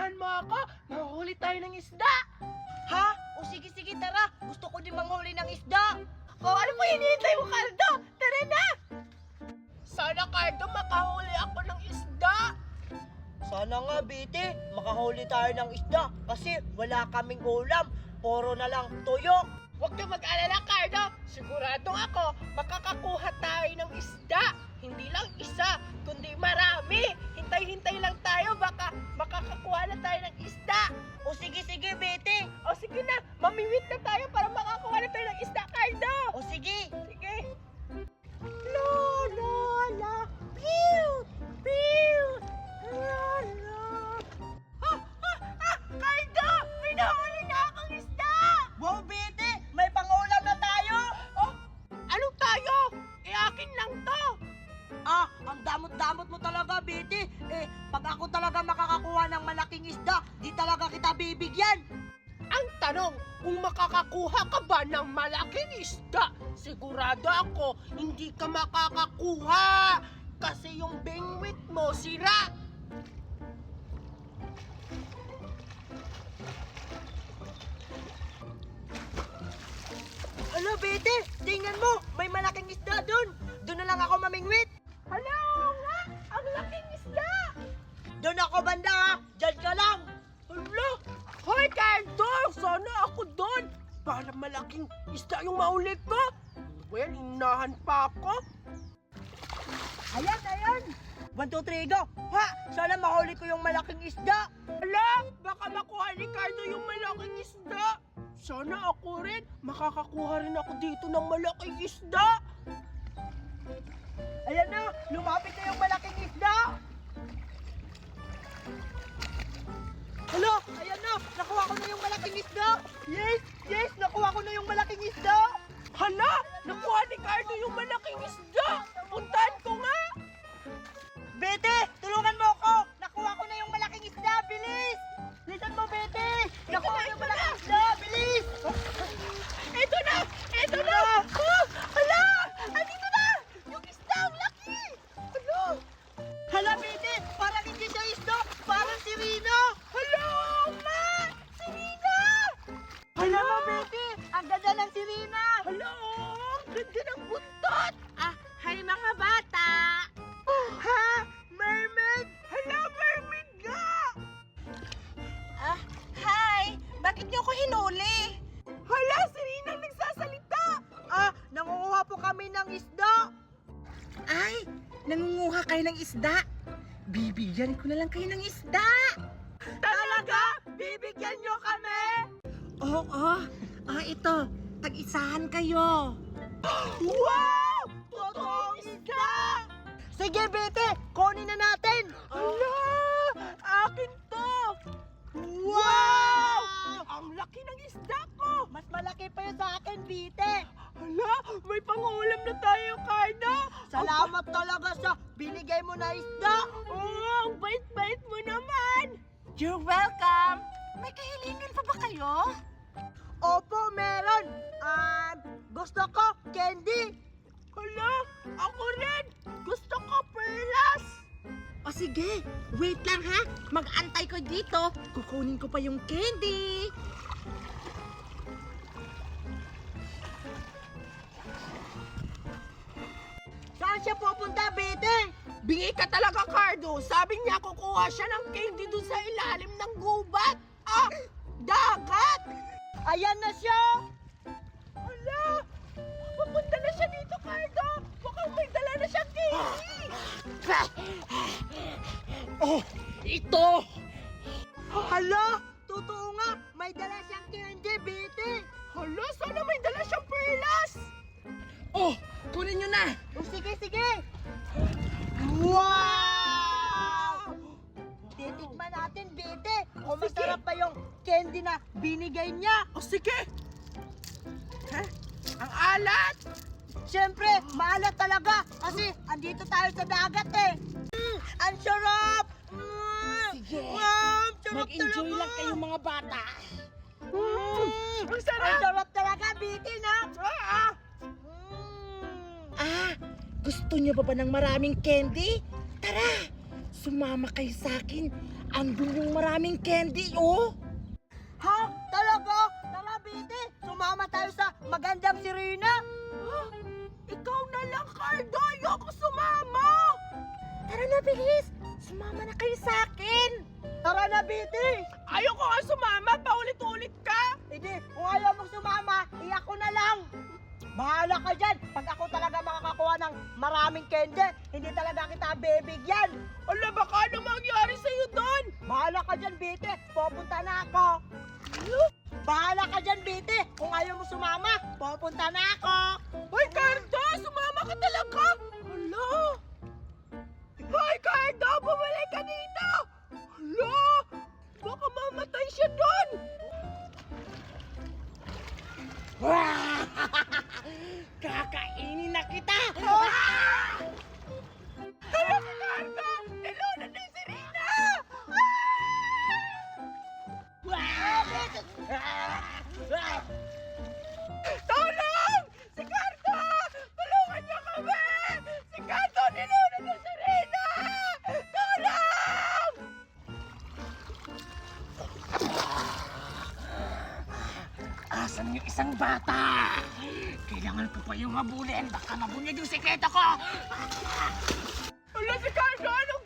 samahan mo ako. Manghuli tayo ng isda. Ha? O sige, tara. Gusto ko din manghuli ng isda. O ano po hinihintay mo, Cardo? Tara na! Sana, Cardo, makahuli ako ng isda. Sana nga, Bete, makahuli tayo ng isda kasi wala kaming ulam. Puro na lang tuyok. Huwag ka mag-alala, Cardo. Sigurado ako, makakakuha tayo ng isda. Hindi lang isa, kundi marami. Hintay-hintay lang tayo, baka makakakuha na tayo ng isda. O sige, Bete. O sige na, mamimit na tayo para makakuha na tayo ng isda, Cardo. O sige. Sige. La, la, la. Pew! Pew! La, la. Cardo! May nahuli na akong isda! Wow, Bete, may pangulam na tayo. Oh, anong tayo? Akin lang to. Ang damot-damot mo talaga, Bete. Pag ako talaga makakakuha ng malaking isda, di talaga kita bibigyan. Ang tanong, kung makakakuha ka ba ng malaking isda, sigurado ako hindi ka makakakuha kasi yung bingwit mo sira. Hala, Bete, tingnan mo, may malaking isda doon. Doon na lang ako mamingwit. Hala nga, ang laking isda. Doon ako banda, ha? Diyan ka lang. Hala, hoy Cardo, sana ako doon para malaking isda yung mauli ko. Well, inahan pa ako. Ayan. 1, 2, 3, go. Ha, sana mahuli ko yung malaking isda. Hala, baka makuha ni Cardo yung malaking isda. Sana ako rin, makakakuha rin ako dito ng malaking isda. Ayan na, lumapit na yung malaking isda. Hala, ayan na, nakuha ko na yung malaking isda. Yes, nakuha ko na yung malaking isda. Hala, nakuha ni Cardo yung malaking isda. Puntahan ko nga. Bete, tulungan mo ako. Nakuha ko na yung malaking isda, bilis. Lisan mo, Bete. Nakuha ko yung malaking isda, bilis. Ito na! Oh, hala, andito na. Yung isda, ang laki. Hala, Hala, Bete, parang hindi siya isda. Parang si Rina. hala, ma, si Rina. Hala mo, Bete, ang ganda ng si Rina. Hala, ang ganda ng buntot. Hi mga bata. Ha? Mermaid? Hala, mermaid nga. Hi! Bakit niyo ako hinuli? Hala, si Rina nagsasalita. Nangunguha po kami ng isda. Ay, nangunguha kayo ng isda. Bibigyan ko na lang kayo ng isda. Talaga? Bibigyan nyo kami? Oo, ito. Tag-isahan kayo. Wow! Totoong isda! Sige, Bete, kunin na natin. Hala! Akin to! Wow! Ang laki ng isda ko! Mas malaki pa yun sa akin, Bete. Hala! May pangulam na tayo, Cardo! Salamat talaga sa binigay mo na isda. Oh, ang bait-bait mo naman! You're welcome. May kahilingan pa ba kayo? Opo, meron. Gusto ko candy. Hala! Ako rin! Gusto ko perlas! O sige, wait lang ha. Mag-antay ko dito. Kukunin ko pa yung candy. Saan siya pupunta, Bete? Bingi ka talaga, Cardo! Sabi niya kukuha siya ng candy dun sa ilalim ng gubat! Dagat! Ayan na siya. Hala! Papunta na siya dito, Cardo! Mukhang may dala na siyang candy! Oh! Ito! Hala, totoo nga. May dala siyang candy, Bete. Hala! Sana may dala siyang perlas! Oh! Kunin niyo na! O sige. Wow! Titikman natin, Bete. Kung Sige. masarap pa yung candy na binigay niya. O sige! Ha? Ang alat! Siyempre, maalat talaga. Kasi andito tayo sa dagat eh. Ang sarap! Sige. Wow, sarap Mag-enjoy talaga. lang kayong mga bata. Ang sarap! Ang sarap talaga, Bete, na. Gusto niyo pa ba ng maraming candy? Tara, sumama kayo sa akin. Andun yung maraming candy, oh. Ha? Talaga? Tara, Bete. Sumama tayo sa magandang sirena. Ikaw na lang, Cardo. Ayoko sumama. Tara na, bilis. Sumama na kayo sa akin. Tara na, Bete. Ayoko nga sumama. Paulit-ulit ka. Hindi, kung ayaw mong sumama, ako na lang. Bahala ka dyan. Pag ako talaga makakakuha ng maraming candy, hindi talaga kita bibigyan. Ala, baka ano mangyari sa'yo doon? Bahala ka dyan, Bete. Pupunta na ako. Bahala ka dyan, Bete. Kung ayaw mo sumama, pupunta na ako. Hoy, Cardo! Sumama ka talaga! Hala! Hoy, Cardo! Bumalik ka dito! Hala! Baka mamatay siya doon! Kakainin na kita. Hala si Cardo! Nilunan na yung sirena! Tulong! Si Cardo! Tulungan niyo kami! Si Cardo nilunan ng sirena! Tulong! Asan yung isang bata? Kailangan ko pa yung habulin. Baka mabunyag yung sekreto ko. Hala si Cardo! Anong